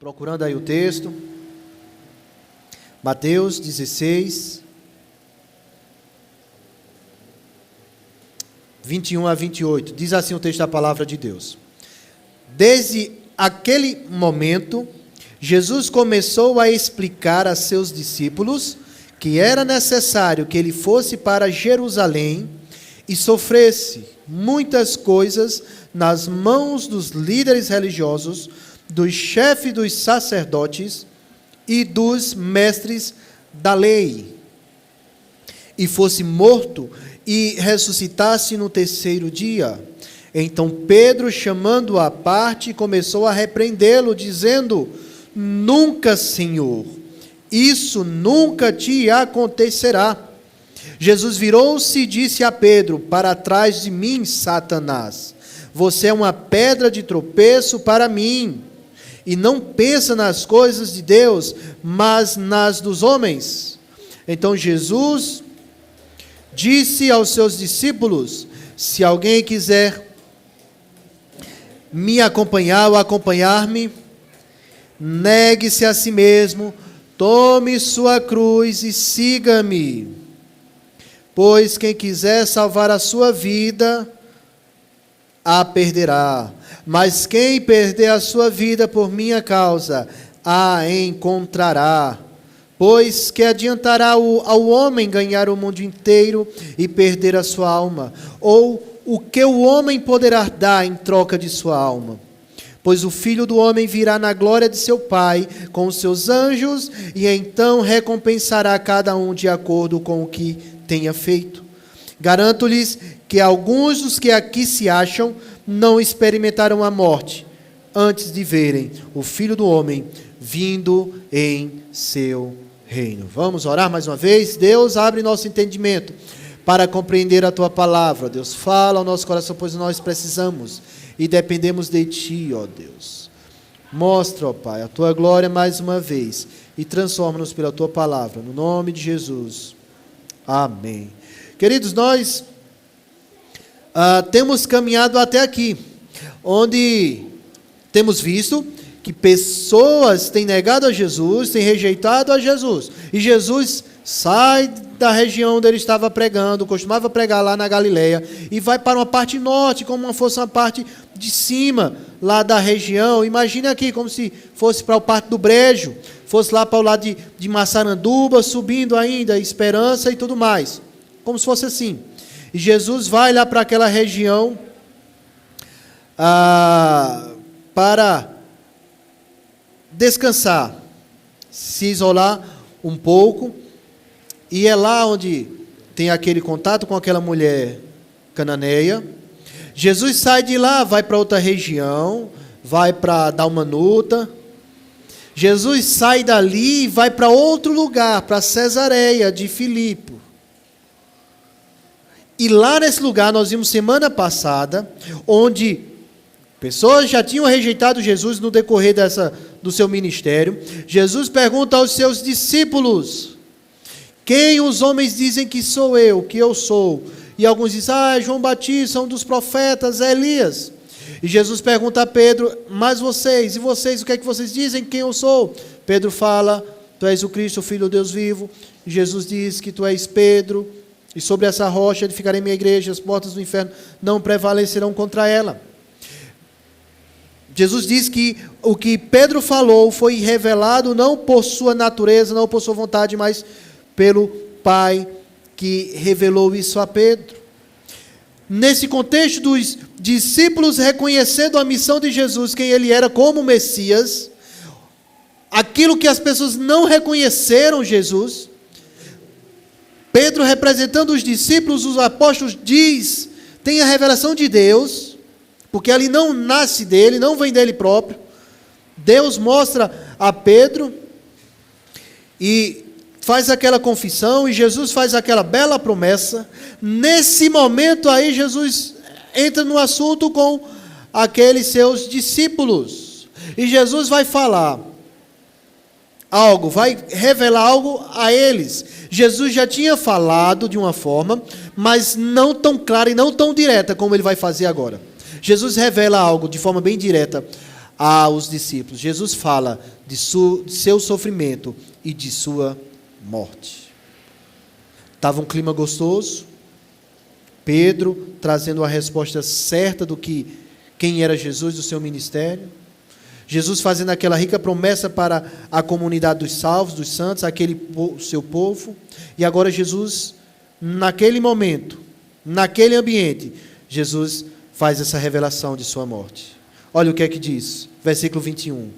Procurando aí o texto. Mateus 16, 21 a 28. Diz assim o texto da palavra de Deus. Desde aquele momento, Jesus começou a explicar a seus discípulos que era necessário que ele fosse para Jerusalém e sofresse muitas coisas nas mãos dos líderes religiosos, dos chefes dos sacerdotes e dos mestres da lei, e fosse morto e ressuscitasse no terceiro dia. Então Pedro, chamando-o à parte, começou a repreendê-lo, dizendo: Nunca, Senhor, isso nunca te acontecerá. Jesus virou-se e disse a Pedro: Para trás de mim, Satanás, você é uma pedra de tropeço para mim, e não pensa nas coisas de Deus, mas nas dos homens. Então Jesus disse aos seus discípulos: Se alguém quiser me acompanhar ou acompanhar-me, negue-se a si mesmo, tome sua cruz e siga-me. Pois quem quiser salvar a sua vida, a perderá. Mas quem perder a sua vida por minha causa, a encontrará. Pois que adiantará ao homem ganhar o mundo inteiro e perder a sua alma? Ou o que o homem poderá dar em troca de sua alma? Pois o Filho do Homem virá na glória de seu Pai com os seus anjos, e então recompensará cada um de acordo com o que tenha feito. Garanto-lhes que alguns dos que aqui se acham não experimentaram a morte antes de verem o Filho do Homem vindo em seu reino. Vamos orar mais uma vez? Deus, abre nosso entendimento para compreender a Tua palavra. Deus, fala ao nosso coração, pois nós precisamos e dependemos de Ti, ó Deus. Mostra, ó Pai, a Tua glória mais uma vez e transforma-nos pela Tua palavra. No nome de Jesus. Amém. Queridos, nós temos caminhado até aqui, onde temos visto que pessoas têm negado a Jesus, têm rejeitado a Jesus. E Jesus sai da região onde ele estava pregando, costumava pregar lá na Galileia, e vai para uma parte norte, como se fosse uma parte de cima, lá da região. Imagina aqui, como se fosse para o Parque do Brejo, fosse lá para o lado de Massaranduba, subindo ainda, Esperança e tudo mais. Como se fosse assim. E Jesus vai lá para aquela região para descansar, se isolar um pouco. E é lá onde tem aquele contato com aquela mulher cananeia. Jesus sai de lá, vai para outra região, vai para Dalmanuta. Jesus sai dali e vai para outro lugar, para Cesareia de Filipe. E lá nesse lugar, nós vimos semana passada, onde pessoas já tinham rejeitado Jesus no decorrer do seu ministério. Jesus pergunta aos seus discípulos: Quem os homens dizem que sou eu, que eu sou? E alguns dizem: João Batista, um dos profetas, é Elias. E Jesus pergunta a Pedro: Mas vocês, e vocês, o que é que vocês dizem quem eu sou? Pedro fala: Tu és o Cristo, o Filho de Deus vivo. E Jesus diz que tu és Pedro, e sobre essa rocha edificarei minha igreja, as portas do inferno não prevalecerão contra ela. Jesus diz que o que Pedro falou foi revelado não por sua natureza, não por sua vontade, mas pelo Pai que revelou isso a Pedro. Nesse contexto dos discípulos reconhecendo a missão de Jesus, quem ele era como Messias, aquilo que as pessoas não reconheceram Jesus, Pedro, representando os discípulos, os apóstolos, diz: tem a revelação de Deus, porque ali não nasce dele, não vem dele próprio. Deus mostra a Pedro e faz aquela confissão, e Jesus faz aquela bela promessa. Nesse momento aí, Jesus entra no assunto com aqueles seus discípulos. E Jesus vai falar algo, vai revelar algo a eles. Jesus já tinha falado de uma forma, mas não tão clara e não tão direta como ele vai fazer agora. Jesus revela algo de forma bem direta aos discípulos. Jesus fala de seu sofrimento e de sua morte. Estava um clima gostoso, Pedro trazendo a resposta certa do que quem era Jesus, do seu ministério. Jesus fazendo aquela rica promessa para a comunidade dos salvos, dos santos, aquele seu povo. E agora Jesus, naquele momento, naquele ambiente, Jesus faz essa revelação de sua morte. Olha o que é que diz, versículo 21.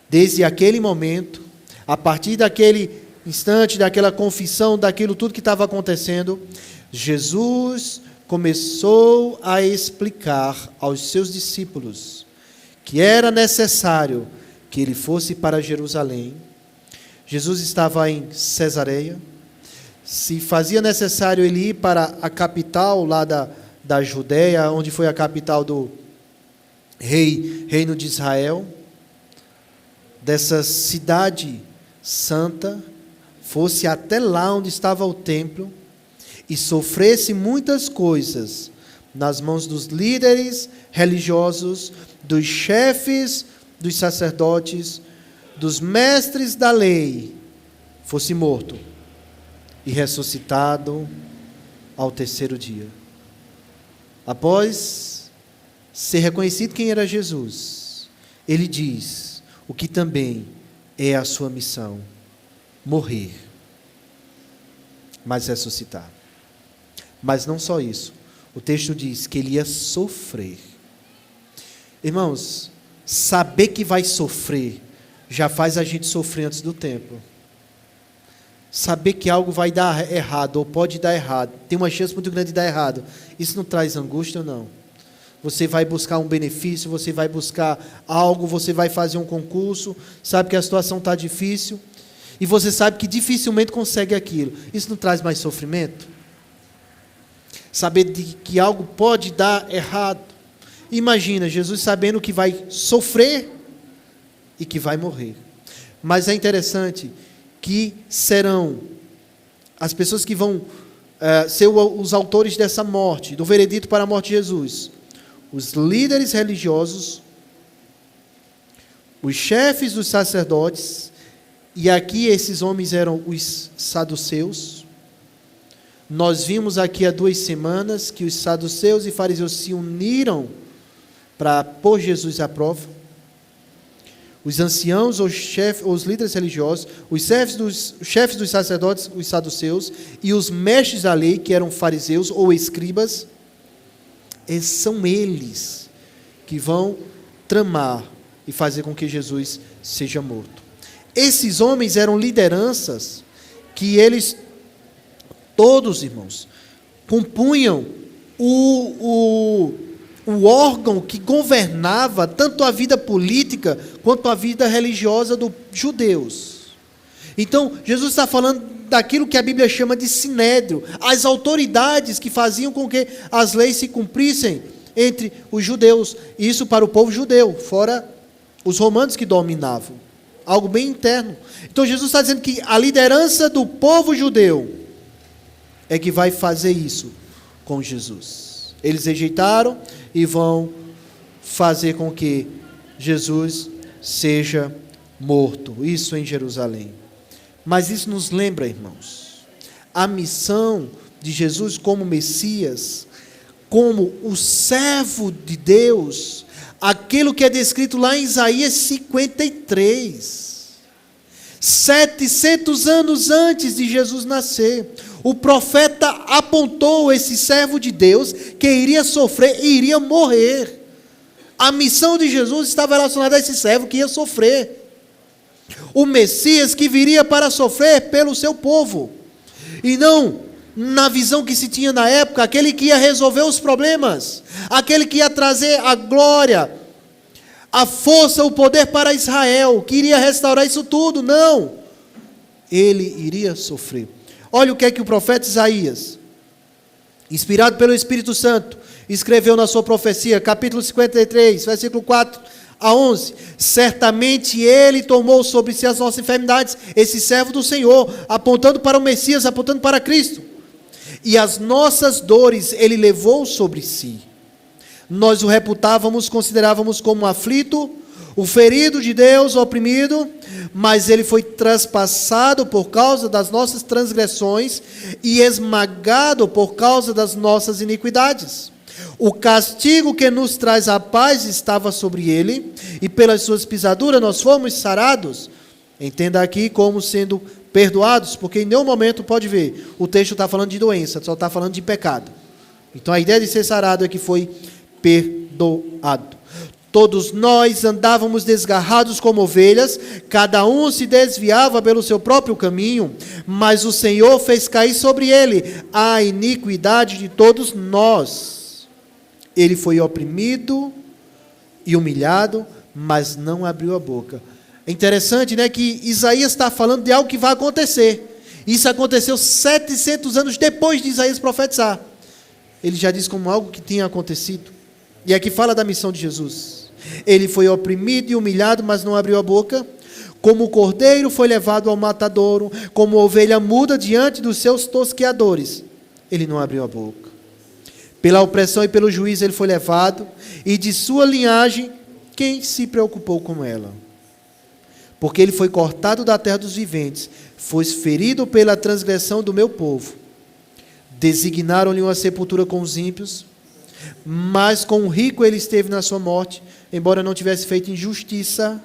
Desde aquele momento, a partir daquele instante, daquela confissão, daquilo tudo que estava acontecendo, Jesus começou a explicar aos seus discípulos que era necessário que ele fosse para Jerusalém. Jesus estava em Cesareia. Se fazia necessário ele ir para a capital lá da Judéia, onde foi a capital do reino de Israel, dessa cidade santa, fosse até lá onde estava o templo e sofresse muitas coisas nas mãos dos líderes religiosos, dos chefes, dos sacerdotes, dos mestres da lei, fosse morto e ressuscitado ao terceiro dia. Após ser reconhecido quem era Jesus, ele diz o que também é a sua missão: morrer, mas ressuscitar. Mas não só isso, o texto diz que ele ia sofrer. Irmãos, saber que vai sofrer já faz a gente sofrer antes do tempo. Saber que algo vai dar errado ou pode dar errado, tem uma chance muito grande de dar errado, isso não traz angústia, não. Você vai buscar um benefício, você vai buscar algo, você vai fazer um concurso, sabe que a situação está difícil, e você sabe que dificilmente consegue aquilo. Isso não traz mais sofrimento? Saber de que algo pode dar errado. Imagina, Jesus sabendo que vai sofrer e que vai morrer. Mas é interessante que serão as pessoas que vão ser os autores dessa morte, do veredito para a morte de Jesus: os líderes religiosos, os chefes dos sacerdotes, e aqui esses homens eram os saduceus. Nós vimos aqui há 2 semanas que os saduceus e fariseus se uniram para pôr Jesus à prova. Os anciãos, os líderes religiosos, os chefes dos sacerdotes, os saduceus, e os mestres da lei, que eram fariseus ou escribas, são eles que vão tramar e fazer com que Jesus seja morto. Esses homens eram lideranças que eles, todos, irmãos, compunham o órgão que governava tanto a vida política quanto a vida religiosa dos judeus. Então, Jesus está falando daquilo que a Bíblia chama de sinédrio, as autoridades que faziam com que as leis se cumprissem entre os judeus, isso para o povo judeu, fora os romanos que dominavam, algo bem interno. Então Jesus está dizendo que a liderança do povo judeu é que vai fazer isso com Jesus. Eles rejeitaram e vão fazer com que Jesus seja morto, isso em Jerusalém. Mas isso nos lembra, irmãos, a missão de Jesus como Messias, como o servo de Deus, aquilo que é descrito lá em Isaías 53. 700 anos antes de Jesus nascer, o profeta apontou esse servo de Deus que iria sofrer e iria morrer. A missão de Jesus estava relacionada a esse servo que ia sofrer. O Messias que viria para sofrer pelo seu povo. E não, na visão que se tinha na época, aquele que ia resolver os problemas, aquele que ia trazer a glória, a força, o poder para Israel, que iria restaurar isso tudo. Não, ele iria sofrer. Olha o que é que o profeta Isaías, inspirado pelo Espírito Santo, escreveu na sua profecia, capítulo 53, versículo 4 a 11. Certamente ele tomou sobre si as nossas enfermidades, esse servo do Senhor, apontando para o Messias, apontando para Cristo. E as nossas dores ele levou sobre si. Nós o reputávamos, considerávamos como aflito, o ferido de Deus, o oprimido, mas ele foi traspassado por causa das nossas transgressões e esmagado por causa das nossas iniquidades. O castigo que nos traz a paz estava sobre ele, e pelas suas pisaduras nós fomos sarados. Entenda aqui como sendo perdoados, porque em nenhum momento, pode ver, o texto está falando de doença, só está falando de pecado. Então a ideia de ser sarado é que foi perdoado. Todos nós andávamos desgarrados como ovelhas, cada um se desviava pelo seu próprio caminho, mas o Senhor fez cair sobre ele a iniquidade de todos nós. Ele foi oprimido e humilhado, mas não abriu a boca. É interessante, né, que Isaías está falando de algo que vai acontecer. Isso aconteceu 700 anos depois de Isaías profetizar. Ele já diz como algo que tinha acontecido. E aqui fala da missão de Jesus. Ele foi oprimido e humilhado, mas não abriu a boca. Como o cordeiro foi levado ao matadouro, como ovelha muda diante dos seus tosqueadores, ele não abriu a boca. Pela opressão e pelo juízo ele foi levado, e de sua linhagem, quem se preocupou com ela? Porque ele foi cortado da terra dos viventes, foi ferido pela transgressão do meu povo. Designaram-lhe uma sepultura com os ímpios, mas com o rico ele esteve na sua morte, embora não tivesse feito injustiça,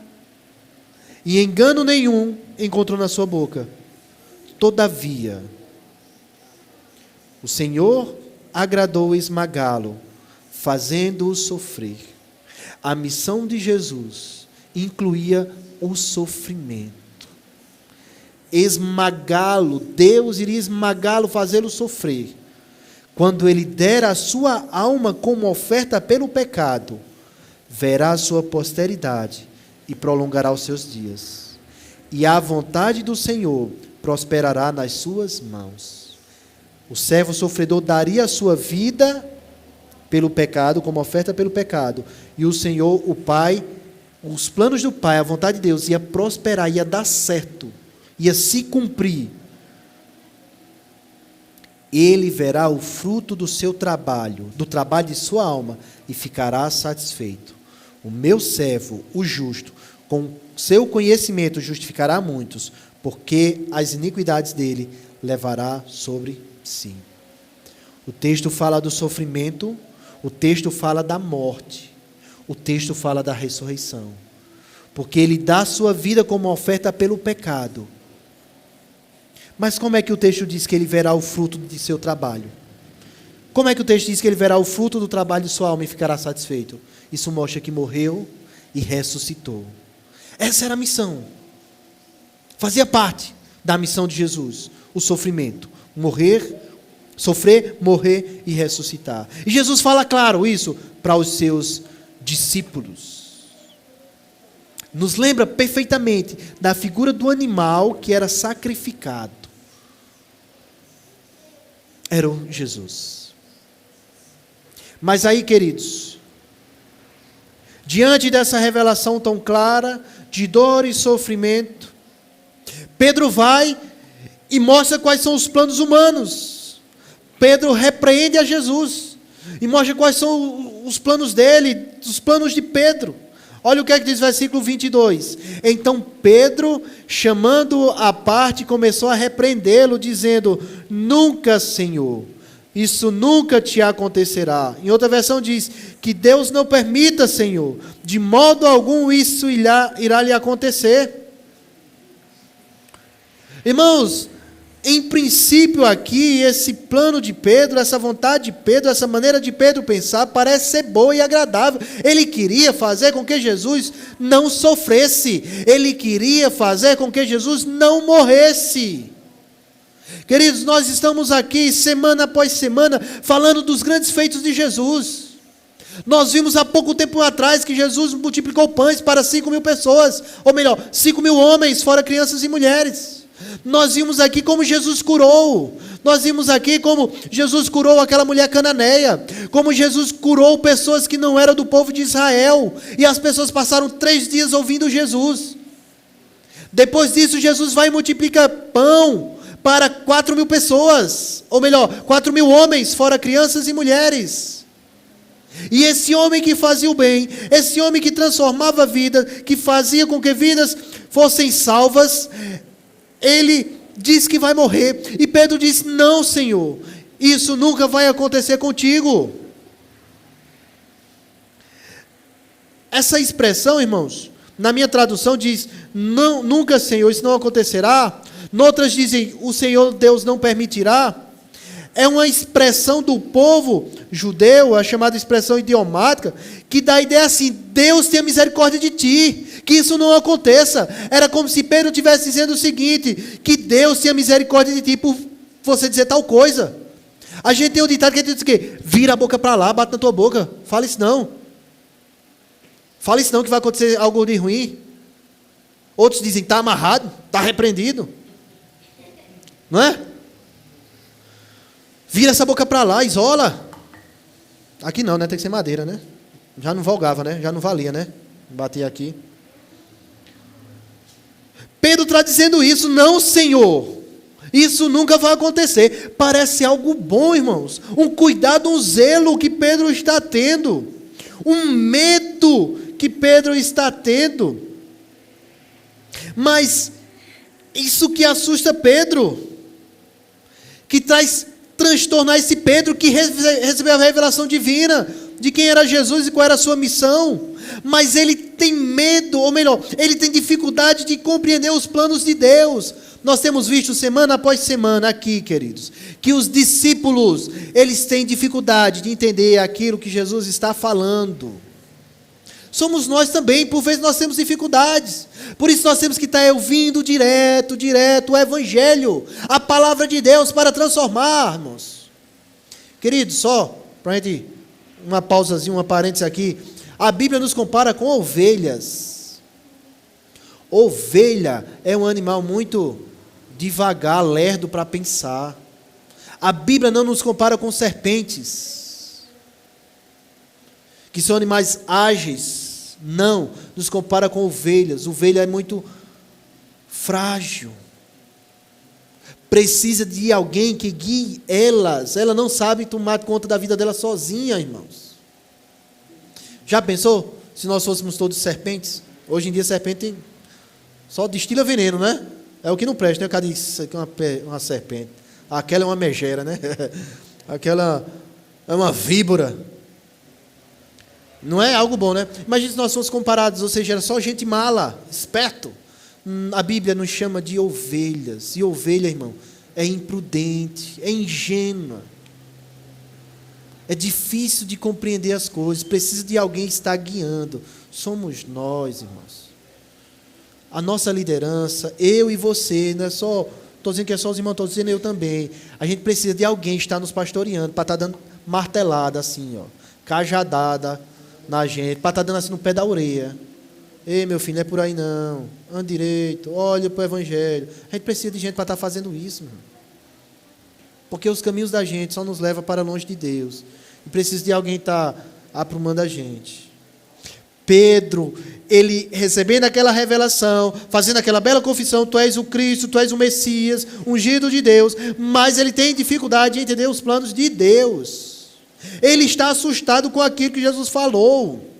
e engano nenhum encontrou na sua boca. Todavia, o Senhor agradou esmagá-lo, fazendo-o sofrer. A missão de Jesus incluía o sofrimento. Esmagá-lo, Deus iria esmagá-lo, fazê-lo sofrer. Quando ele der a sua alma como oferta pelo pecado, verá a sua posteridade e prolongará os seus dias. E a vontade do Senhor prosperará nas suas mãos. O servo sofredor daria a sua vida pelo pecado, como oferta pelo pecado. E o Senhor, o Pai, os planos do Pai, a vontade de Deus, ia prosperar, ia dar certo, ia se cumprir. Ele verá o fruto do seu trabalho, do trabalho de sua alma, e ficará satisfeito. O meu servo, o justo, com seu conhecimento justificará muitos, porque as iniquidades dele levará sobre si. O texto fala do sofrimento, o texto fala da morte, o texto fala da ressurreição. Porque ele dá a sua vida como oferta pelo pecado. Mas como é que o texto diz que ele verá o fruto de seu trabalho? Como é que o texto diz que ele verá o fruto do trabalho de sua alma e ficará satisfeito? Isso mostra que morreu e ressuscitou. Essa era a missão. Fazia parte da missão de Jesus, o sofrimento. Morrer, sofrer, morrer e ressuscitar. E Jesus fala claro isso para os seus discípulos. Nos lembra perfeitamente da figura do animal que era sacrificado. Era o Jesus. Mas aí, queridos, diante dessa revelação tão clara de dor e sofrimento, Pedro vai e mostra quais são os planos humanos. Pedro repreende a Jesus e mostra quais são os planos dele, os planos de Pedro. Olha o que é que diz o versículo 22. Então Pedro, chamando-o à parte, começou a repreendê-lo, dizendo: nunca, Senhor, isso nunca te acontecerá. Em outra versão diz, que Deus não permita, Senhor, de modo algum isso irá lhe acontecer. Irmãos, em princípio aqui, esse plano de Pedro, essa vontade de Pedro, essa maneira de Pedro pensar, parece ser boa e agradável. Ele queria fazer com que Jesus não sofresse. Ele queria fazer com que Jesus não morresse. Queridos, nós estamos aqui semana após semana falando dos grandes feitos de Jesus. Nós vimos há pouco tempo atrás que Jesus multiplicou pães para 5.000 pessoas, ou melhor, 5.000 homens, fora crianças e mulheres. Nós vimos aqui como Jesus curou. Nós vimos aqui como Jesus curou aquela mulher cananeia, como Jesus curou pessoas que não eram do povo de Israel, e as pessoas passaram 3 dias ouvindo Jesus. Depois disso, Jesus vai e multiplica pão para 4.000 pessoas, ou melhor, 4.000 homens, fora crianças e mulheres. E esse homem que fazia o bem, esse homem que transformava a vida, que fazia com que vidas fossem salvas, ele diz que vai morrer. E Pedro diz: não, Senhor, isso nunca vai acontecer contigo. Essa expressão, irmãos, na minha tradução diz: não, nunca, Senhor, isso não acontecerá. Noutras dizem: o Senhor Deus não permitirá. É uma expressão do povo judeu, a chamada expressão idiomática, que dá a ideia assim: Deus tenha misericórdia de ti, que isso não aconteça. Era como se Pedro estivesse dizendo o seguinte: que Deus tenha misericórdia de ti por você dizer tal coisa. A gente tem um ditado que diz o quê? Vira a boca para lá, bate na tua boca. Fala isso não. Fala isso não, que vai acontecer algo de ruim. Outros dizem: está amarrado, está repreendido. Não é? Vira essa boca para lá, isola. Aqui não, né? Tem que ser madeira, né? Já não valgava, né? Já não valia, né? Bater aqui. Pedro está dizendo isso: não, Senhor, isso nunca vai acontecer. Parece algo bom, irmãos. Um cuidado, um zelo que Pedro está tendo. Um medo que Pedro está tendo. Mas isso que assusta Pedro, que traz transtorno a esse Pedro que recebeu a revelação divina de quem era Jesus e qual era a sua missão. Mas ele tem medo, ou melhor, ele tem dificuldade de compreender os planos de Deus. Nós temos visto semana após semana aqui, queridos, que os discípulos, eles têm dificuldade de entender aquilo que Jesus está falando. Somos nós também, por vezes nós temos dificuldades. Por isso nós temos que estar ouvindo direto o Evangelho, a palavra de Deus para transformarmos. Queridos, só para a gente, uma pausazinha, uma parêntese aqui. A Bíblia nos compara com ovelhas. Ovelha é um animal muito devagar, lerdo para pensar. A Bíblia não nos compara com serpentes, que são animais ágeis. Não, nos compara com ovelhas. Ovelha é muito frágil. Precisa de alguém que guie elas. Ela não sabe tomar conta da vida dela sozinha, irmãos. Já pensou se nós fôssemos todos serpentes? Hoje em dia serpente só destila veneno, né? É o que não presta, né? O cara diz: isso aqui é uma serpente. Aquela é uma megera, né? Aquela é uma víbora. Não é algo bom, né? Imagina se nós fôssemos comparados, ou seja, era só gente mala, esperto. A Bíblia nos chama de ovelhas. E ovelha, irmão, é imprudente, é ingênua. É difícil de compreender as coisas, precisa de alguém estar guiando. Somos nós, irmãos. A nossa liderança, eu e você, não é só, estou dizendo que é só os irmãos, estou dizendo eu também. A gente precisa de alguém estar nos pastoreando, para estar dando martelada assim, ó, cajadada na gente, para estar dando assim no pé da orelha. Ei, meu filho, não é por aí não. Anda direito, olha para o Evangelho. A gente precisa de gente para estar fazendo isso, irmão. Porque os caminhos da gente só nos levam para longe de Deus. E precisa de alguém estar aprumando a gente. Pedro, ele recebendo aquela revelação, fazendo aquela bela confissão: tu és o Cristo, tu és o Messias, ungido de Deus. Mas ele tem dificuldade de entender os planos de Deus. Ele está assustado com aquilo que Jesus falou.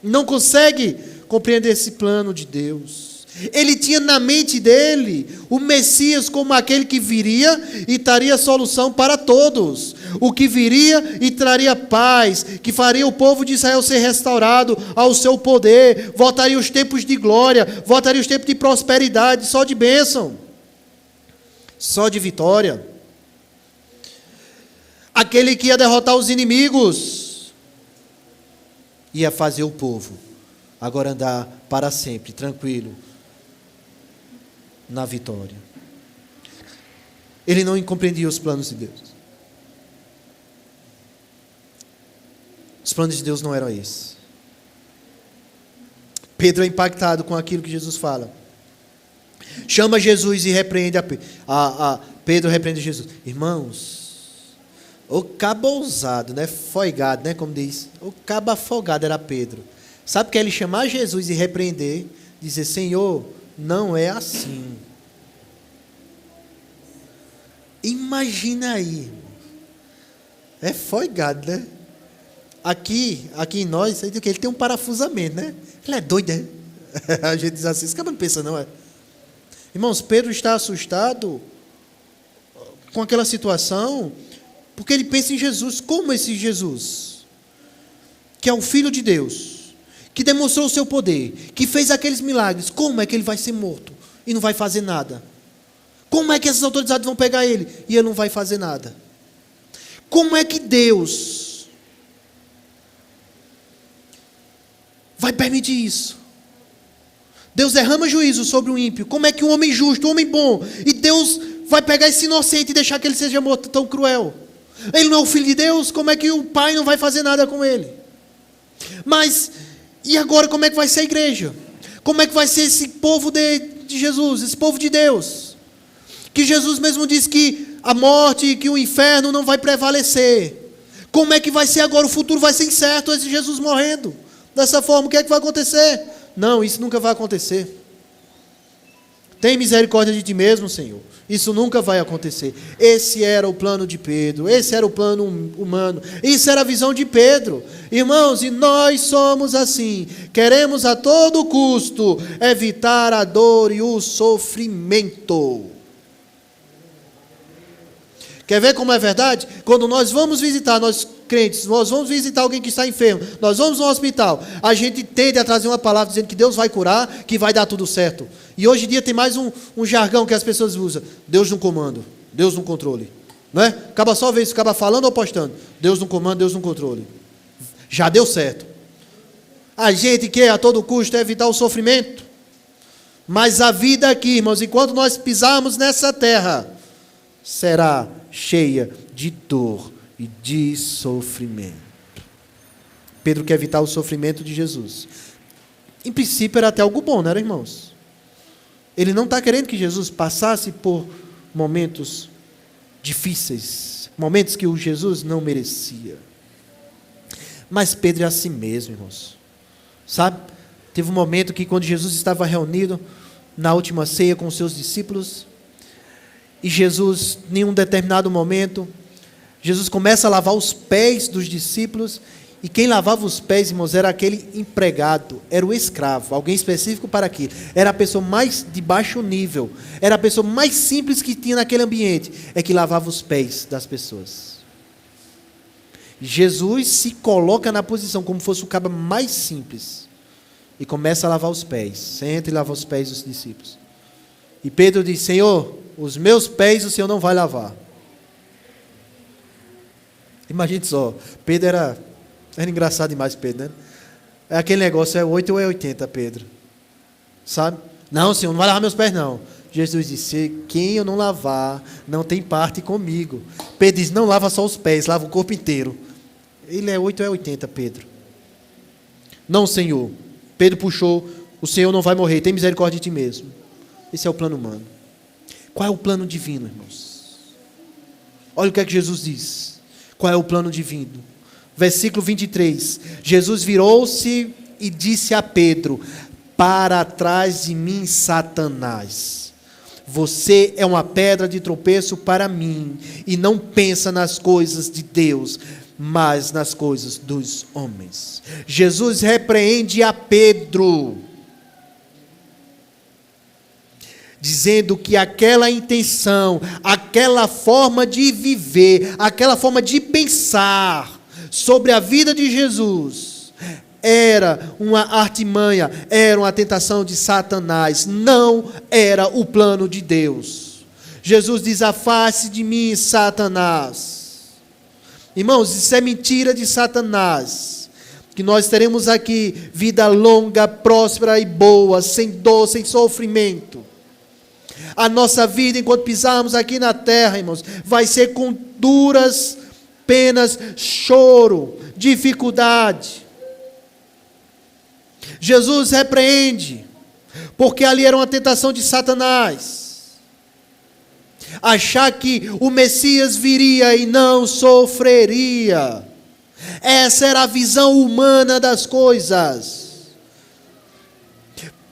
Não consegue compreender esse plano de Deus. Ele tinha na mente dele o Messias como aquele que viria e traria solução para todos. O que viria e traria paz, que faria o povo de Israel ser restaurado ao seu poder, voltaria os tempos de glória, voltaria os tempos de prosperidade, só de bênção, só de vitória. Aquele que ia derrotar os inimigos, ia fazer o povo agora andar para sempre, tranquilo, na vitória. Ele não compreendia os planos de Deus. Os planos de Deus não eram esses. Pedro é impactado com aquilo que Jesus fala. Chama Jesus e repreende Pedro repreende Jesus. Irmãos, o cabo ousado, né? Folgado, né? Como diz. O cabo afogado era Pedro. Sabe que é ele chamar Jesus e repreender, dizer: Senhor, não é assim. Imagina aí. É folgado, né? aqui em nós, ele tem um parafusamento, né? Ele é doido, né? A gente diz assim, esse cara não pensa não, é? Irmãos, Pedro está assustado com aquela situação, porque ele pensa em Jesus. Como esse Jesus, que é o Filho de Deus, que demonstrou o seu poder, que fez aqueles milagres, como é que ele vai ser morto e não vai fazer nada? Como é que essas autoridades vão pegar ele e ele não vai fazer nada? Como é que Deus vai permitir isso? Deus derrama juízo sobre o ímpio. Como é que um homem justo, um homem bom, e Deus vai pegar esse inocente e deixar que ele seja morto tão cruel? Ele não é o Filho de Deus? Como é que o Pai não vai fazer nada com ele? Mas, e agora como é que vai ser a igreja? Como é que vai ser esse povo de Jesus, esse povo de Deus? Que Jesus mesmo disse que a morte e que o inferno não vai prevalecer. Como é que vai ser agora? O futuro vai ser incerto, esse Jesus morrendo. Dessa forma, o que é que vai acontecer? Não, isso nunca vai acontecer. Tem misericórdia de ti mesmo, Senhor. Isso nunca vai acontecer. Esse era o plano de Pedro. Esse era o plano humano. Isso era a visão de Pedro. Irmãos, e nós somos assim. Queremos a todo custo evitar a dor e o sofrimento. Quer ver como é verdade? Quando nós vamos visitar, nós crentes, nós vamos visitar alguém que está enfermo, nós vamos no hospital, a gente tende a trazer uma palavra dizendo que Deus vai curar, que vai dar tudo certo. E hoje em dia tem mais um jargão que as pessoas usam: Deus no comando, Deus no controle. Não é? Acaba só ver isso, acaba falando ou postando: Deus no comando, Deus no controle. Já deu certo. A gente quer a todo custo evitar o sofrimento, mas a vida aqui, irmãos, enquanto nós pisarmos nessa terra, será cheia de dor e de sofrimento. Pedro quer evitar o sofrimento de Jesus. Em princípio era até algo bom, não era, irmãos? Ele não está querendo que Jesus passasse por momentos difíceis, momentos que o Jesus não merecia. Mas Pedro é assim mesmo, irmãos. Sabe? Teve um momento que quando Jesus estava reunido na última ceia com os seus discípulos, e Jesus, em um determinado momento, Jesus começa a lavar os pés dos discípulos, e quem lavava os pés, irmãos, era aquele empregado, era o escravo, alguém específico para aquilo. Era a pessoa mais de baixo nível, era a pessoa mais simples que tinha naquele ambiente, é que lavava os pés das pessoas. Jesus se coloca na posição como fosse o cara mais simples, e começa a lavar os pés, senta e lava os pés dos discípulos. E Pedro diz: Senhor, os meus pés o Senhor não vai lavar. Imagine só, Pedro era engraçado demais, Pedro, né? É aquele negócio, é 8 ou é 80, Pedro. Sabe? Não, Senhor, não vai lavar meus pés, não. Jesus disse: quem eu não lavar, não tem parte comigo. Pedro diz: não lava só os pés, lava o corpo inteiro. Ele é 8 ou é 80, Pedro. Não, Senhor. Pedro puxou: o Senhor não vai morrer, tem misericórdia de ti mesmo. Esse é o plano humano. Qual é o plano divino, irmãos? Olha o que é que Jesus diz. Qual é o plano divino? Versículo 23. Jesus virou-se e disse a Pedro: para trás de mim, Satanás. Você é uma pedra de tropeço para mim, e não pensa nas coisas de Deus, mas nas coisas dos homens. Jesus repreende a Pedro, dizendo que aquela intenção, aquela forma de viver, aquela forma de pensar sobre a vida de Jesus, era uma artimanha, era uma tentação de Satanás, não era o plano de Deus. Jesus diz: afaste de mim, Satanás. Irmãos, isso é mentira de Satanás, que nós teremos aqui vida longa, próspera e boa, sem dor, sem sofrimento. A nossa vida, enquanto pisarmos aqui na terra, irmãos, vai ser com duras penas, choro, dificuldade. Jesus repreende, porque ali era uma tentação de Satanás. Achar que o Messias viria e não sofreria. Essa era a visão humana das coisas.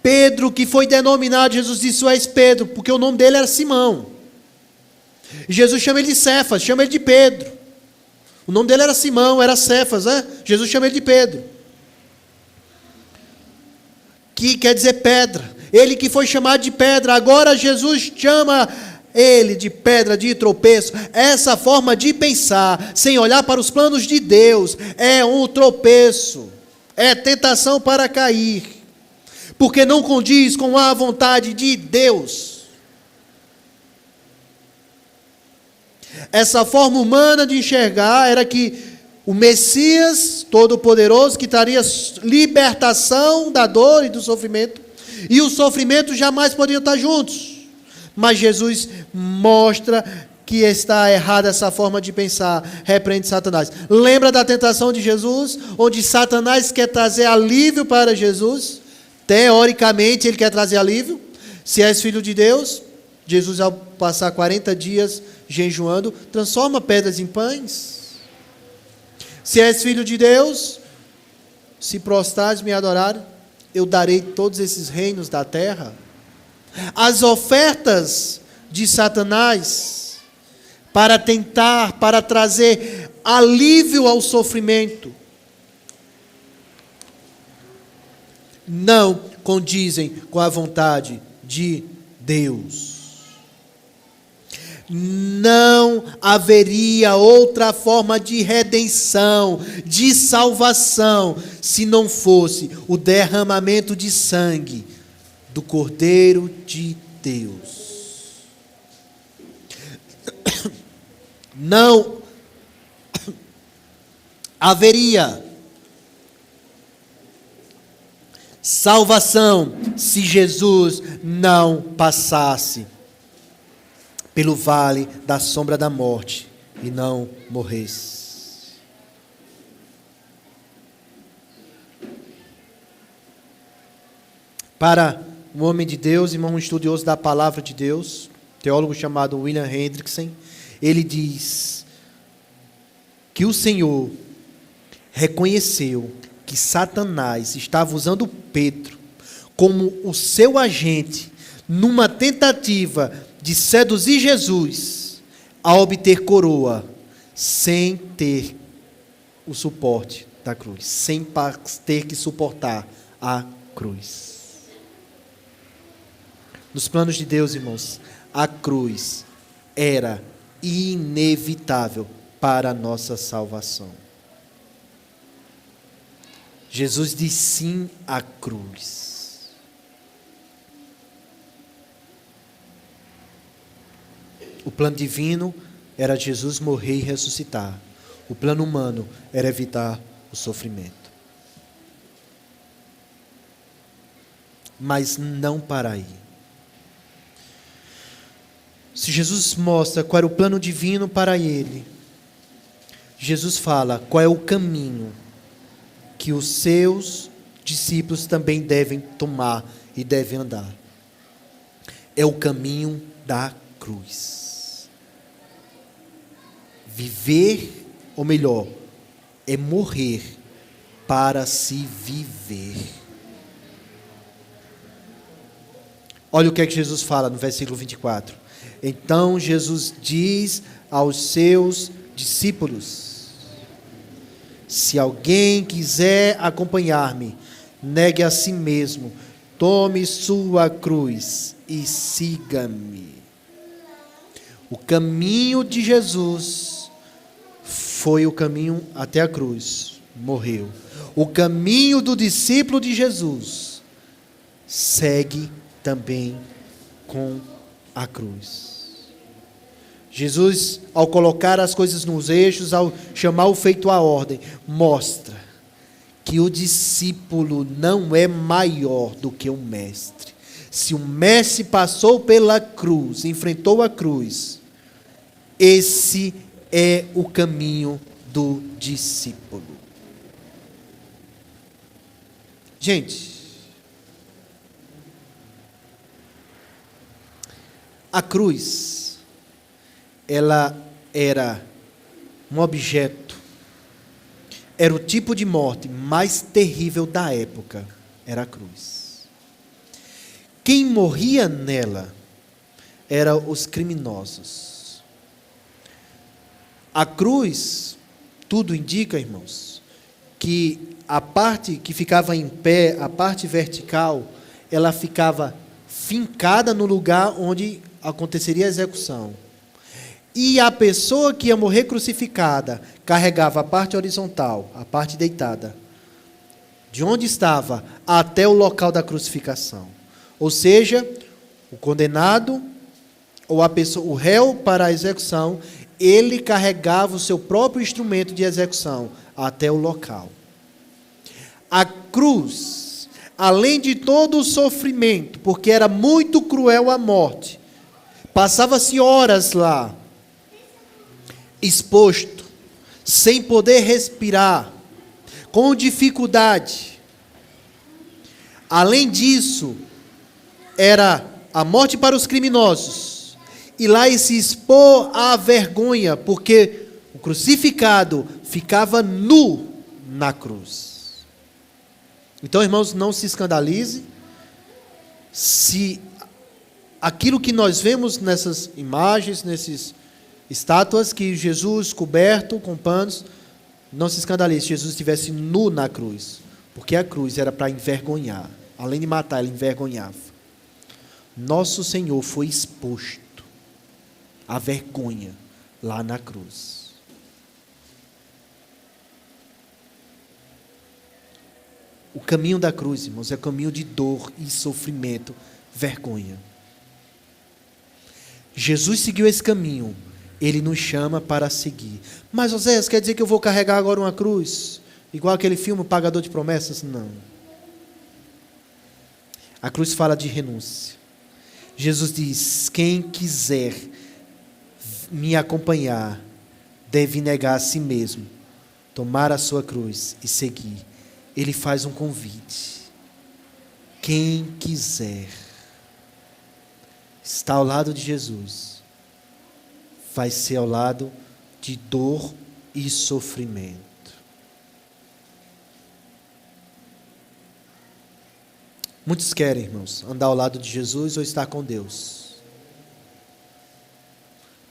Pedro, que foi denominado, Jesus disse: tu és Pedro, porque o nome dele era Simão. E Jesus chama ele de Cefas, chama ele de Pedro. O nome dele era Simão, era Cefas, né? Jesus chama ele de Pedro. Que quer dizer pedra. Ele que foi chamado de pedra, agora Jesus chama ele de pedra de tropeço. Essa forma de pensar, sem olhar para os planos de Deus, é um tropeço, é tentação para cair, porque não condiz com a vontade de Deus. Essa forma humana de enxergar era que o Messias Todo-Poderoso, que traria libertação da dor e do sofrimento, e o sofrimento jamais poderiam estar juntos. Mas Jesus mostra que está errada essa forma de pensar, repreende Satanás. Lembra da tentação de Jesus, onde Satanás quer trazer alívio para Jesus? Teoricamente ele quer trazer alívio. Se és filho de Deus, Jesus, ao passar 40 dias jejuando, transforma pedras em pães. Se és filho de Deus, se prostrares e me adorar, eu darei todos esses reinos da terra. As ofertas de Satanás para tentar, para trazer alívio ao sofrimento, não condizem com a vontade de Deus. Não haveria outra forma de redenção, de salvação, se não fosse o derramamento de sangue do Cordeiro de Deus. Não haveria salvação se Jesus não passasse pelo vale da sombra da morte e não morresse. Para um homem de Deus, irmão, um estudioso da palavra de Deus, teólogo chamado William Hendrickson, ele diz que o Senhor reconheceu que Satanás estava usando Pedro como o seu agente numa tentativa de seduzir Jesus a obter coroa, sem ter o suporte da cruz, sem ter que suportar a cruz. Nos planos de Deus, irmãos, a cruz era inevitável para a nossa salvação. Jesus diz sim à cruz. O plano divino era Jesus morrer e ressuscitar. O plano humano era evitar o sofrimento. Mas não para aí. Se Jesus mostra qual era o plano divino para ele, Jesus fala qual é o caminho que os seus discípulos também devem tomar e devem andar. É o caminho da cruz. Viver, ou melhor, é morrer para se viver. Olha o que é que Jesus fala no versículo 24. Então Jesus diz aos seus discípulos: se alguém quiser acompanhar-me, negue a si mesmo, tome sua cruz e siga-me. O caminho de Jesus foi o caminho até a cruz, morreu. O caminho do discípulo de Jesus segue também com a cruz. Jesus, ao colocar as coisas nos eixos, ao chamar o feito à ordem, mostra que o discípulo não é maior do que o mestre. Se o mestre passou pela cruz, enfrentou a cruz, esse é o caminho do discípulo. Gente, a cruz, ela era um objeto, era o tipo de morte mais terrível da época, era a cruz. Quem morria nela eram os criminosos. A cruz Tudo indica, irmãos, que a parte que ficava em pé, a parte vertical, ela ficava fincada no lugar onde aconteceria a execução. E a pessoa que ia morrer crucificada carregava a parte horizontal, a parte deitada, de onde estava até o local da crucificação. Ou seja, o condenado ou a pessoa, o réu para a execução, ele carregava o seu próprio instrumento de execução até o local. A cruz, além de todo o sofrimento, porque era muito cruel a morte, passava-se horas lá, exposto, sem poder respirar, com dificuldade. Além disso, era a morte para os criminosos, e lá e se expor à vergonha, porque o crucificado ficava nu na cruz. Então, irmãos, não se escandalize se aquilo que nós vemos nessas imagens, nessas estátuas, que Jesus coberto com panos, não se escandalize se Jesus estivesse nu na cruz, porque a cruz era para envergonhar. Além de matar, ele envergonhava. Nosso Senhor foi exposto à vergonha lá na cruz. O caminho da cruz, irmãos, é o caminho de dor e sofrimento, vergonha. Jesus seguiu esse caminho, ele nos chama para seguir. Mas, Oséias, quer dizer que eu vou carregar agora uma cruz? Igual aquele filme, O Pagador de Promessas? Não. A cruz fala de renúncia. Jesus diz: quem quiser me acompanhar, deve negar a si mesmo, tomar a sua cruz e seguir. Ele faz um convite. Quem quiser estar ao lado de Jesus, vai ser ao lado de dor e sofrimento. Muitos querem, irmãos, andar ao lado de Jesus ou estar com Deus,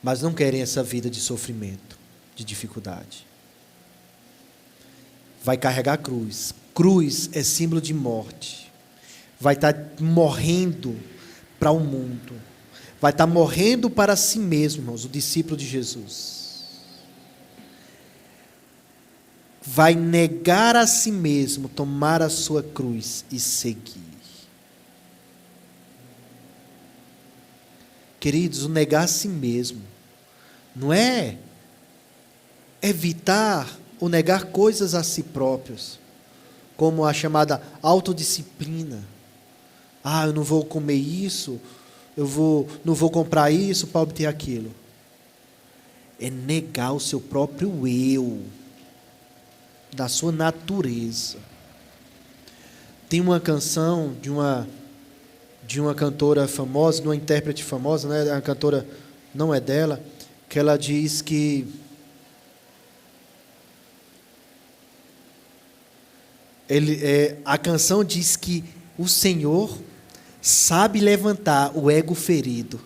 mas não querem essa vida de sofrimento, de dificuldade. Vai carregar a cruz. Cruz é símbolo de morte. Vai estar morrendo para o mundo. Vai estar morrendo para si mesmo, irmãos, o discípulo de Jesus. Vai negar a si mesmo, tomar a sua cruz e seguir. Queridos, o negar a si mesmo não é evitar ou negar coisas a si próprios, como a chamada autodisciplina. Eu não vou comer isso, não vou comprar isso para obter aquilo. É negar o seu próprio eu, da sua natureza. Tem uma canção de uma cantora famosa, de uma intérprete famosa, né? A cantora não é dela, que ela diz que a canção diz que o Senhor sabe levantar o ego ferido.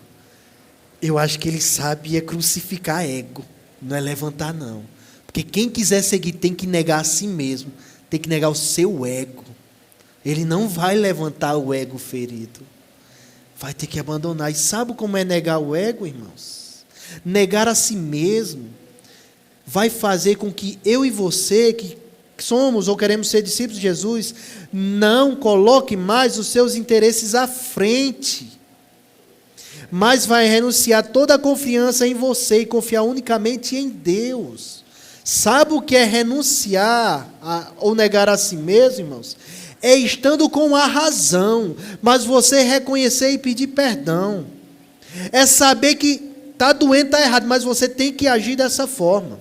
Eu acho que Ele sabe crucificar ego, não é levantar não. Porque quem quiser seguir tem que negar a si mesmo, tem que negar o seu ego. Ele não vai levantar o ego ferido, vai ter que abandonar. E sabe como é negar o ego, irmãos? Negar a si mesmo vai fazer com que eu e você, que somos ou queremos ser discípulos de Jesus, não coloque mais os seus interesses à frente, mas vai renunciar toda a confiança em você e confiar unicamente em Deus. Sabe o que é renunciar ou negar a si mesmo, irmãos? É estando com a razão, mas você reconhecer e pedir perdão. É saber que está doendo, está errado, mas você tem que agir dessa forma.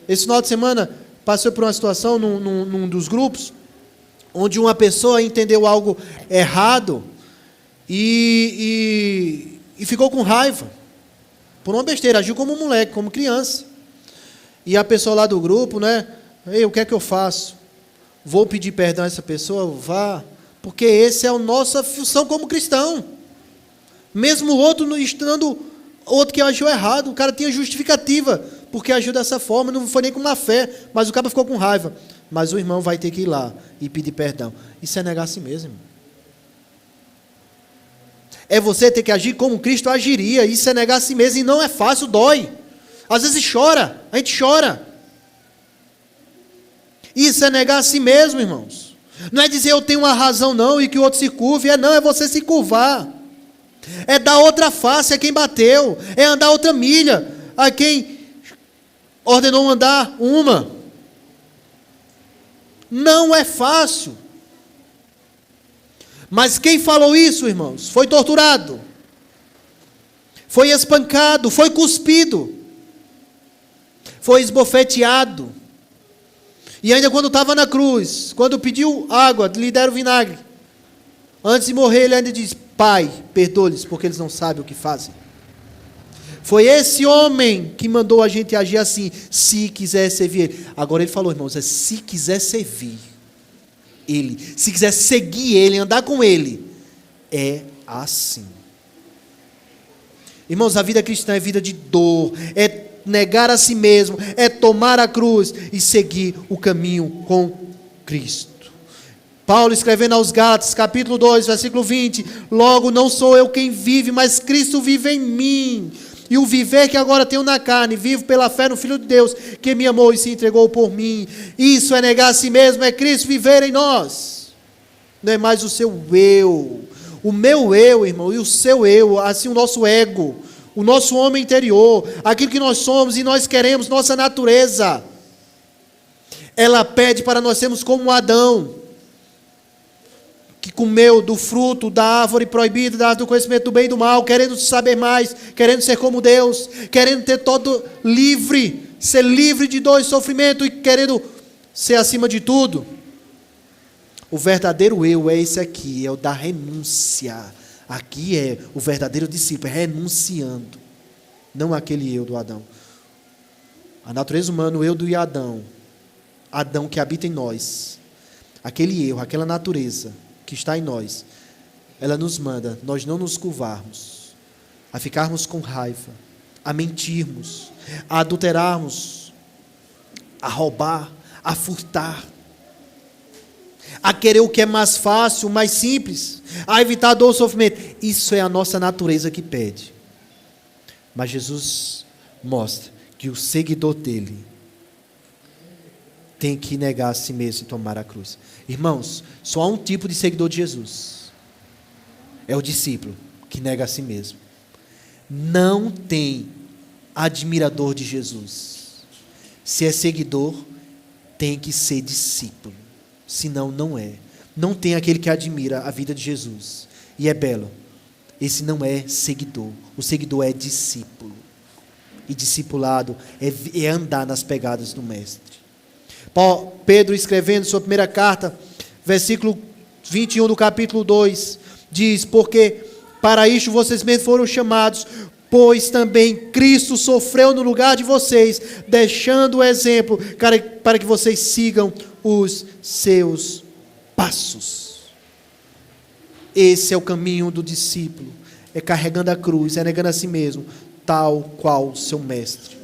Esse final de semana, passei por uma situação num dos grupos, onde uma pessoa entendeu algo errado e ficou com raiva, por uma besteira, agiu como um moleque, como criança. E a pessoa lá do grupo, né? O que é que eu faço? Vou pedir perdão a essa pessoa? Vá, porque essa é a nossa função como cristão. Mesmo o outro estando, outro que agiu errado, o cara tinha justificativa porque agiu dessa forma, não foi nem com má fé, mas o cara ficou com raiva. Mas o irmão vai ter que ir lá e pedir perdão. Isso é negar a si mesmo, irmão. É você ter que agir como Cristo agiria. Isso é negar a si mesmo, e não é fácil, dói. Às vezes chora, a gente chora. Isso é negar a si mesmo, irmãos. Não é dizer eu tenho uma razão não e que o outro se curve, é você se curvar. É dar outra face a quem bateu, é andar outra milha a quem ordenou andar uma. Não é fácil. Mas quem falou isso, irmãos, foi torturado, foi espancado, foi cuspido, foi esbofeteado. E ainda quando estava na cruz, quando pediu água, lhe deram vinagre. Antes de morrer, ele ainda diz: Pai, perdoa-lhes, porque eles não sabem o que fazem. Foi esse homem que mandou a gente agir assim, se quiser servir ele. Agora ele falou, irmãos, se quiser servir ele, se quiser seguir ele, andar com ele, é assim. Irmãos, a vida cristã é vida de dor, é negar a si mesmo, é tomar a cruz e seguir o caminho com Cristo. Paulo escrevendo aos Gálatas, capítulo 2, versículo 20, logo não sou eu quem vive, mas Cristo vive em mim. E o viver que agora tenho na carne, vivo pela fé no Filho de Deus, que me amou e se entregou por mim. Isso é negar a si mesmo, é Cristo viver em nós. Não é mais o seu eu. O meu eu, irmão, e o seu eu, assim o nosso ego, o nosso homem interior, aquilo que nós somos e nós queremos, nossa natureza. Ela pede para nós sermos como Adão, que comeu do fruto da árvore proibida, da árvore do conhecimento do bem e do mal, querendo saber mais, querendo ser como Deus, querendo ter todo livre, ser livre de dor e sofrimento e querendo ser acima de tudo. O verdadeiro eu é esse aqui, é o da renúncia. Aqui é o verdadeiro discípulo, é renunciando, não aquele eu do Adão. A natureza humana, o eu do Adão, Adão que habita em nós, aquele eu, aquela natureza que está em nós, ela nos manda, nós não nos curvarmos, a ficarmos com raiva, a mentirmos, a adulterarmos, a roubar, a furtar, a querer o que é mais fácil, mais simples, a evitar dor e sofrimento. Isso é a nossa natureza que pede. Mas Jesus mostra que o seguidor dele tem que negar a si mesmo e tomar a cruz. Irmãos, só há um tipo de seguidor de Jesus. É o discípulo que nega a si mesmo. Não tem admirador de Jesus. Se é seguidor, tem que ser discípulo. Senão, não é. Não tem aquele que admira a vida de Jesus e é belo. Esse não é seguidor. O seguidor é discípulo. E discipulado é andar nas pegadas do Mestre. Pedro, escrevendo sua primeira carta, versículo 21 do capítulo 2, diz: porque para isto vocês mesmos foram chamados, pois também Cristo sofreu no lugar de vocês, deixando o exemplo para que vocês sigam os seus passos. Esse é o caminho do discípulo, é carregando a cruz, é negando a si mesmo, tal qual seu mestre.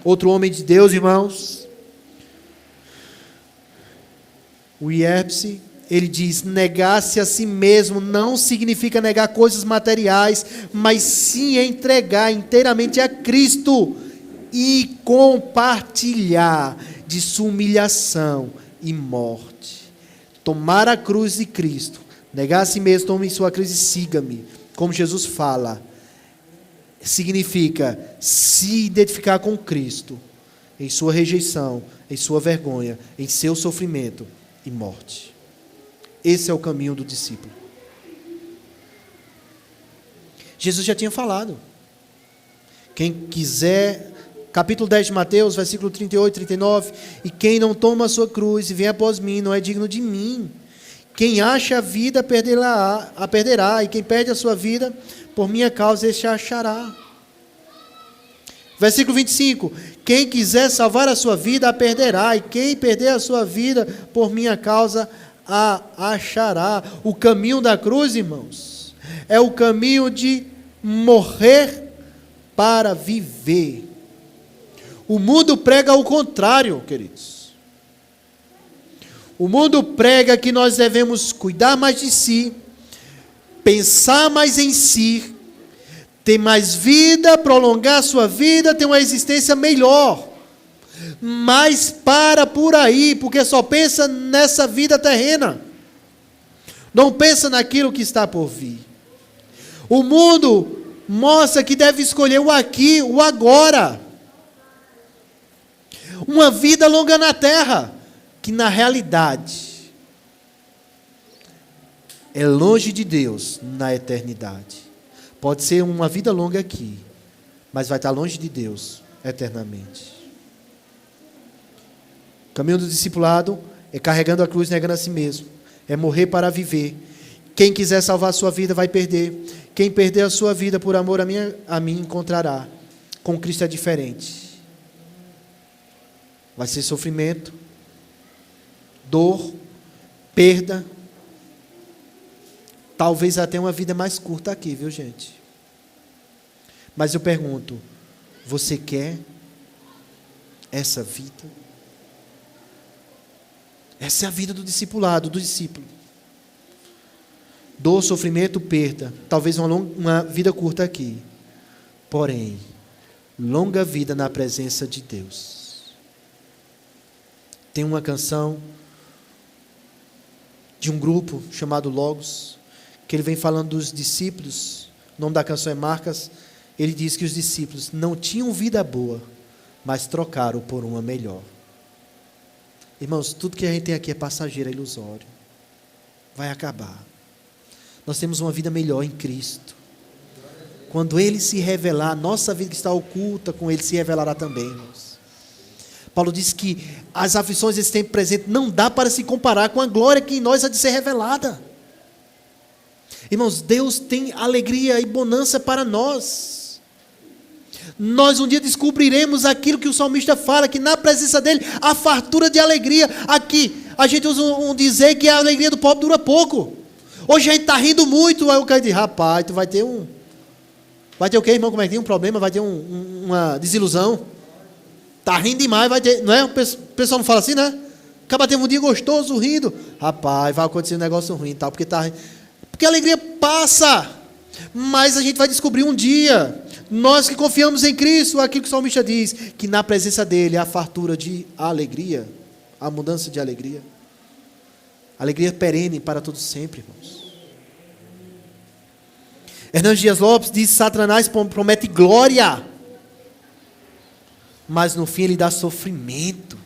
Outro homem de Deus, irmãos, o Yerpes, ele diz: negar-se a si mesmo não significa negar coisas materiais, mas sim entregar inteiramente a Cristo e compartilhar de sua humilhação e morte. Tomar a cruz de Cristo, negar a si mesmo, tome sua cruz e siga-me, como Jesus fala, significa se identificar com Cristo em sua rejeição, em sua vergonha, em seu sofrimento e morte. Esse é o caminho do discípulo. Jesus já tinha falado. Quem quiser, capítulo 10 de Mateus, versículo 38, 39, e quem não toma a sua cruz e vem após mim, não é digno de mim. Quem acha a vida, a perderá, e quem perde a sua vida, por minha causa, este a achará. Versículo 25, quem quiser salvar a sua vida, a perderá, e quem perder a sua vida, por minha causa, a achará. O caminho da cruz, irmãos, é o caminho de morrer para viver. O mundo prega o contrário, queridos. O mundo prega que nós devemos cuidar mais de si, pensar mais em si, ter mais vida, prolongar a sua vida, ter uma existência melhor. Mas para por aí, porque só pensa nessa vida terrena. Não pensa naquilo que está por vir. O mundo mostra que deve escolher o aqui, o agora. Uma vida longa na terra, que na realidade é longe de Deus na eternidade. Pode ser uma vida longa aqui, mas vai estar longe de Deus eternamente. O caminho do discipulado é carregando a cruz, negando a si mesmo. É morrer para viver. Quem quiser salvar a sua vida vai perder. Quem perder a sua vida por amor a mim encontrará. Com Cristo é diferente. Vai ser sofrimento, dor, perda. Talvez até uma vida mais curta aqui, viu, gente? Mas eu pergunto, você quer essa vida? Essa é a vida do discipulado, do discípulo. Dor, sofrimento, perda. Talvez uma vida curta aqui. Porém, longa vida na presença de Deus. Tem uma canção de um grupo chamado Logos, que ele vem falando dos discípulos. O nome da canção é Marcas. Ele diz que os discípulos não tinham vida boa, mas trocaram por uma melhor. Irmãos, tudo que a gente tem aqui é passageiro, é ilusório. Vai acabar. Nós temos uma vida melhor em Cristo. Quando Ele se revelar, a nossa vida que está oculta com Ele se revelará também, irmãos. Paulo diz que as aflições desse tempo presente não dá para se comparar com a glória que em nós há de ser revelada. Irmãos, Deus tem alegria e bonança para nós. Nós um dia descobriremos aquilo que o salmista fala, que na presença dele há fartura de alegria. Aqui, a gente usa um dizer que a alegria do pobre dura pouco. Hoje a gente está rindo muito, aí o cara diz, rapaz, tu vai ter o quê, irmão? Como é que tem um problema? Vai ter uma desilusão? Está rindo demais, vai ter, não é? O pessoal não fala assim, né? Acaba tendo um dia gostoso, rindo. Rapaz, vai acontecer um negócio ruim e tal, porque a alegria passa. Mas a gente vai descobrir um dia, nós que confiamos em Cristo, aquilo que o salmista diz, que na presença dele há fartura de alegria, há mudança de alegria. Alegria perene para todos sempre, irmãos. Hernandes Dias Lopes diz que Satanás promete glória, mas no fim ele dá sofrimento.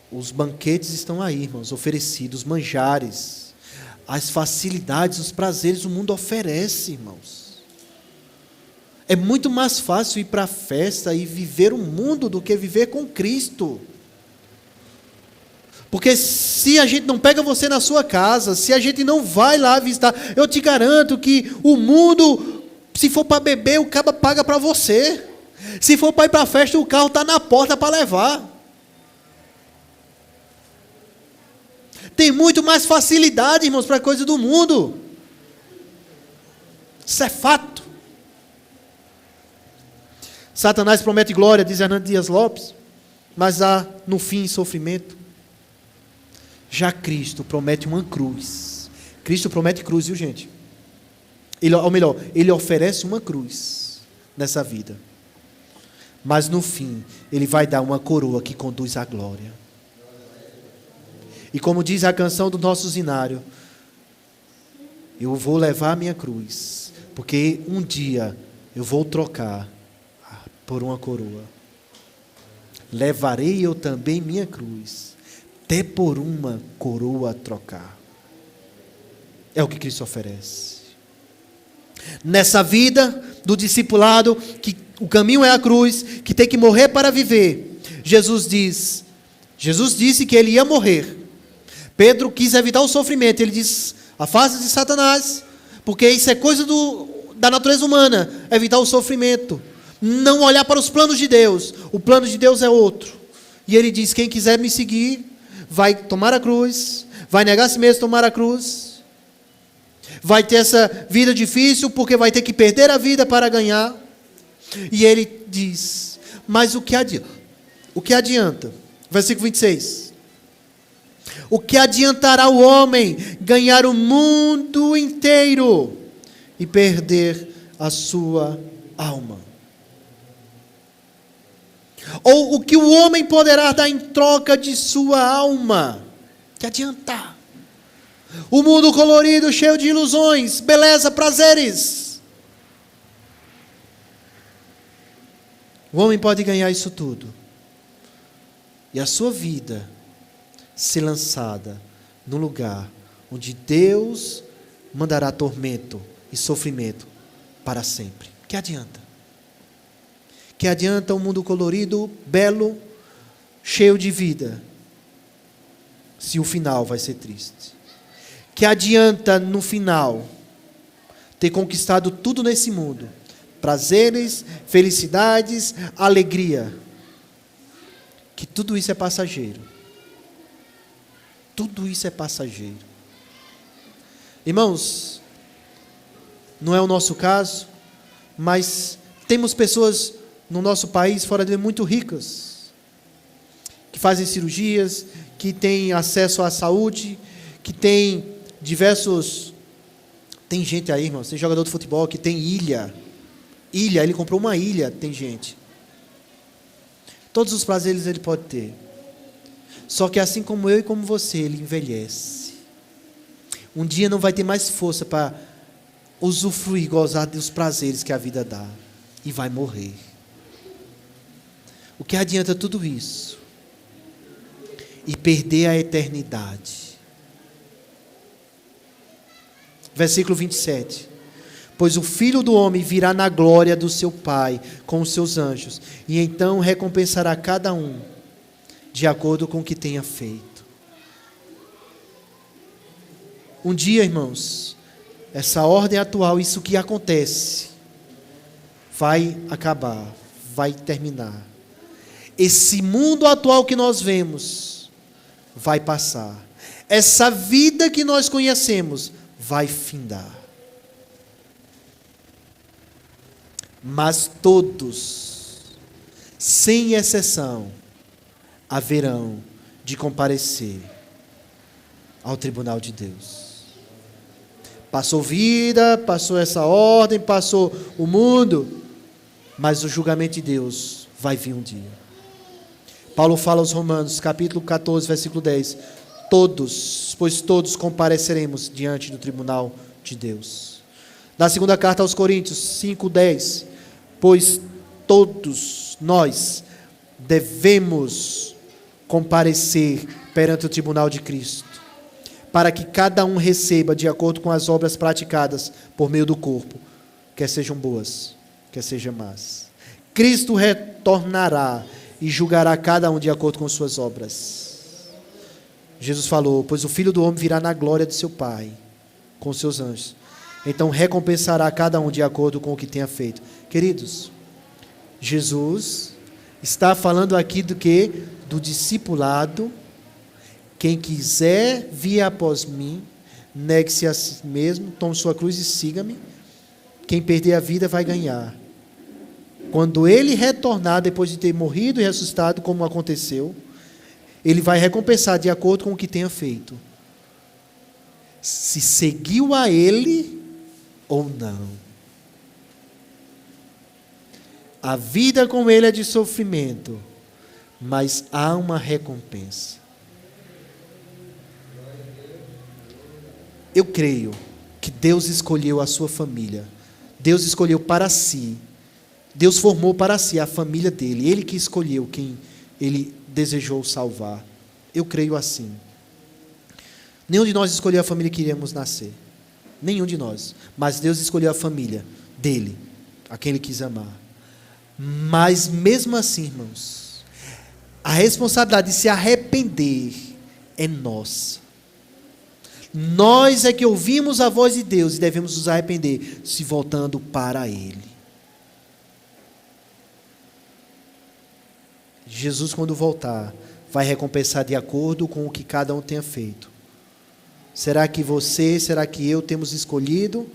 Os banquetes estão aí, irmãos, oferecidos, manjares, as facilidades, os prazeres o mundo oferece, irmãos. É muito mais fácil ir para a festa e viver o mundo do que viver com Cristo. Porque se a gente não pega você na sua casa, se a gente não vai lá visitar, eu te garanto que o mundo, se for para beber, o cara paga para você. Se for para ir para a festa, o carro está na porta para levar. Tem muito mais facilidade, irmãos, para a coisa do mundo. Isso é fato. Satanás promete glória, diz Hernandes Dias Lopes, mas há no fim sofrimento. Já Cristo promete uma cruz. Cristo promete cruz, viu, gente? Ele oferece uma cruz nessa vida. Mas no fim, ele vai dar uma coroa que conduz à glória. E como diz a canção do nosso usinário, eu vou levar a minha cruz, porque um dia eu vou trocar por uma coroa. Levarei eu também minha cruz, até por uma coroa trocar. É o que Cristo oferece. Nessa vida do discipulado, que o caminho é a cruz, que tem que morrer para viver. Jesus disse que ele ia morrer. Pedro quis evitar o sofrimento. Ele diz, afasta de Satanás, porque isso é coisa da natureza humana, evitar o sofrimento. Não olhar para os planos de Deus. O plano de Deus é outro. E ele diz, quem quiser me seguir, vai tomar a cruz, vai negar a si mesmo, tomar a cruz. Vai ter essa vida difícil, porque vai ter que perder a vida para ganhar. E ele diz, mas o que adianta? O que adianta? Versículo 26. O que adiantará o homem ganhar o mundo inteiro e perder a sua alma? Ou o que o homem poderá dar em troca de sua alma? Que adianta? O mundo colorido, cheio de ilusões, beleza, prazeres. O homem pode ganhar isso tudo. E a sua vida ser lançada no lugar onde Deus mandará tormento e sofrimento para sempre. Que adianta? Que adianta um mundo colorido, belo, cheio de vida, se o final vai ser triste? Que adianta no final ter conquistado tudo nesse mundo? Prazeres, felicidades, alegria. Que tudo isso é passageiro. Tudo isso é passageiro. Irmãos, não é o nosso caso, mas temos pessoas no nosso país, fora dele, muito ricas, que fazem cirurgias, que têm acesso à saúde, que têm diversos... Tem gente aí, irmãos, tem jogador de futebol que tem ilha, ele comprou uma ilha, tem gente. Todos os prazeres ele pode ter. Só que assim como eu e como você, ele envelhece. Um dia não vai ter mais força para usufruir, gozar dos prazeres que a vida dá. E vai morrer. O que adianta tudo isso? E perder a eternidade. Versículo 27. Pois o Filho do Homem virá na glória do seu Pai com os seus anjos, e então recompensará cada um de acordo com o que tenha feito. Um dia, irmãos, essa ordem atual, isso que acontece, vai acabar, vai terminar. Esse mundo atual que nós vemos vai passar. Essa vida que nós conhecemos vai findar. Mas todos, sem exceção, haverão de comparecer ao tribunal de Deus. Passou vida, passou essa ordem, passou o mundo, mas o julgamento de Deus vai vir um dia. Paulo fala aos Romanos, capítulo 14, versículo 10, pois todos compareceremos diante do tribunal de Deus. Na segunda carta aos Coríntios, 5:10, pois todos nós devemos comparecer perante o tribunal de Cristo, para que cada um receba de acordo com as obras praticadas por meio do corpo, quer sejam boas, quer sejam más. Cristo retornará e julgará cada um de acordo com suas obras. Jesus falou, pois o Filho do Homem virá na glória de seu Pai, com seus anjos. Então recompensará cada um de acordo com o que tenha feito. Queridos, Jesus está falando aqui do que? Do discipulado. Quem quiser vir após mim, negue-se a si mesmo, tome sua cruz e siga-me. Quem perder a vida vai ganhar. Quando ele retornar, depois de ter morrido e ressuscitado, como aconteceu, ele vai recompensar de acordo com o que tenha feito. Se seguiu a ele ou não. A vida com ele é de sofrimento, mas há uma recompensa. Eu creio que Deus escolheu a sua família. Deus escolheu para si. Deus formou para si a família dele. Ele que escolheu quem ele desejou salvar. Eu creio assim. Nenhum de nós escolheu a família que iríamos nascer. Nenhum de nós. Mas Deus escolheu a família dele, a quem ele quis amar. Mas mesmo assim, irmãos, a responsabilidade de se arrepender é nossa. Nós é que ouvimos a voz de Deus e devemos nos arrepender, se voltando para Ele. Jesus, quando voltar, vai recompensar de acordo com o que cada um tenha feito. Será que você, será que eu temos escolhido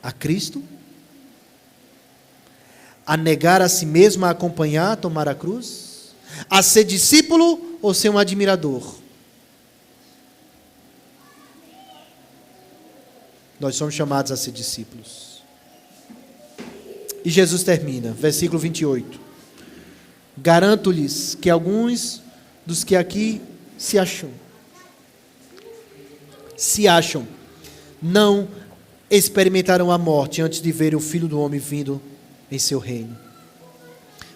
a Cristo? A negar a si mesmo, a acompanhar, a tomar a cruz? A ser discípulo ou ser um admirador? Nós somos chamados a ser discípulos. E Jesus termina, versículo 28. Garanto-lhes que alguns dos que aqui se acham, não experimentarão a morte antes de ver o Filho do Homem vindo em seu reino.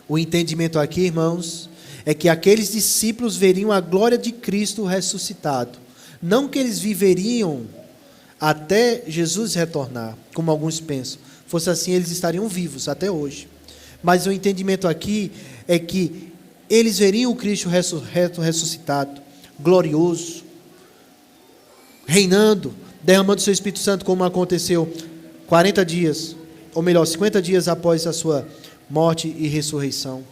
O entendimento aqui, irmãos, é que aqueles discípulos veriam a glória de Cristo ressuscitado. Não que eles viveriam até Jesus retornar, como alguns pensam. Fosse assim, eles estariam vivos até hoje. Mas o entendimento aqui é que eles veriam o Cristo ressuscitado, glorioso, reinando, derramando o seu Espírito Santo, como aconteceu 40 dias, ou melhor, 50 dias após a sua morte e ressurreição.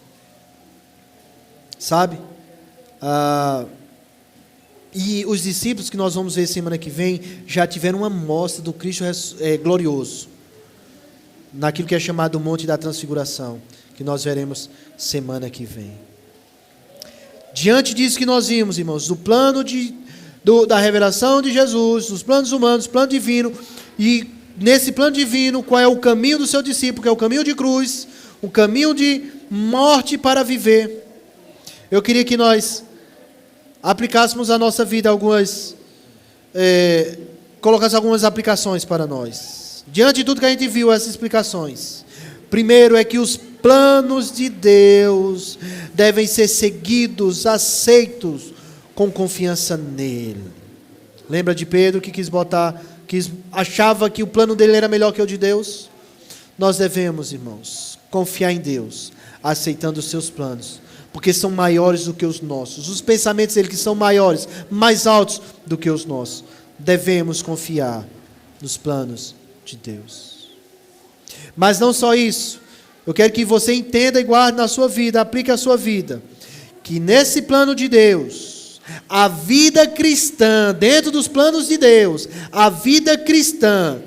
Sabe? E os discípulos que nós vamos ver semana que vem já tiveram uma amostra do Cristo glorioso, naquilo que é chamado o Monte da Transfiguração, que nós veremos semana que vem. Diante disso que nós vimos, irmãos, do plano da revelação de Jesus, dos planos humanos, plano divino, e nesse plano divino, qual é o caminho do seu discípulo, que é o caminho de cruz, o caminho de morte para viver. Eu queria que nós aplicássemos à nossa vida colocasse algumas aplicações para nós. Diante de tudo que a gente viu, essas explicações. Primeiro é que os planos de Deus devem ser seguidos, aceitos, com confiança nele. Lembra de Pedro que achava que o plano dele era melhor que o de Deus? Nós devemos, irmãos, confiar em Deus, aceitando os seus planos, porque são maiores do que os nossos. Os pensamentos dele que são maiores, mais altos do que os nossos. Devemos confiar nos planos de Deus. Mas não só isso. Eu quero que você entenda e guarde na sua vida, aplique a sua vida, que nesse plano de Deus, a vida cristã, dentro dos planos de Deus, a vida cristã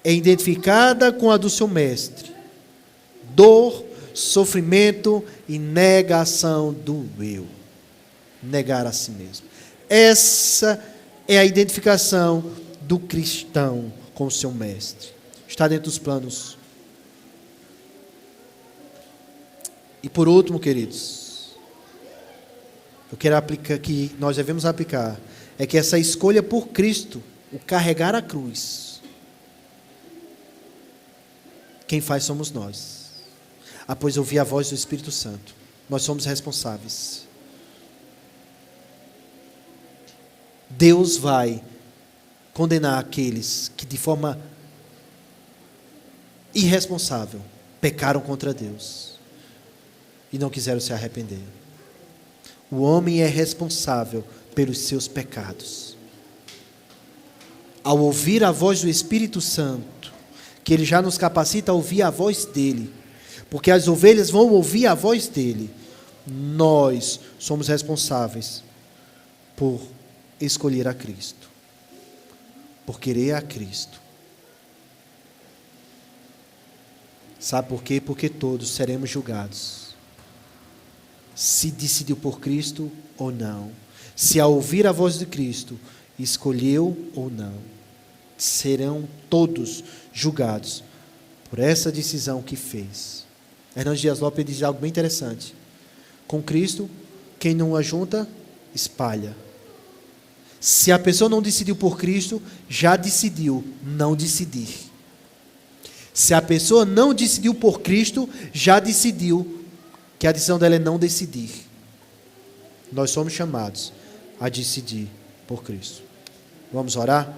é identificada com a do seu mestre. Dor, sofrimento e negação do eu. Negar a si mesmo. Essa é a identificação do cristão com o seu mestre. Está dentro dos planos. E por último, queridos, eu quero aplicar que nós devemos aplicar, é que essa escolha por Cristo, o carregar a cruz, quem faz somos nós. Após ouvir a voz do Espírito Santo, nós somos responsáveis. Deus vai condenar aqueles que de forma irresponsável pecaram contra Deus e não quiseram se arrepender. O homem é responsável pelos seus pecados. Ao ouvir a voz do Espírito Santo, que ele já nos capacita a ouvir a voz dele, porque as ovelhas vão ouvir a voz dele, nós somos responsáveis por escolher a Cristo, por querer a Cristo. Sabe por quê? Porque todos seremos julgados. Se decidiu por Cristo ou não. Se ao ouvir a voz de Cristo, escolheu ou não. Serão todos julgados por essa decisão que fez. Hernandes Dias Lopes diz algo bem interessante. Com Cristo, quem não ajunta, espalha. Se a pessoa não decidiu por Cristo, já decidiu não decidir. Se a pessoa não decidiu por Cristo, já decidiu que a decisão dela é não decidir. Nós somos chamados a decidir por Cristo. Vamos orar?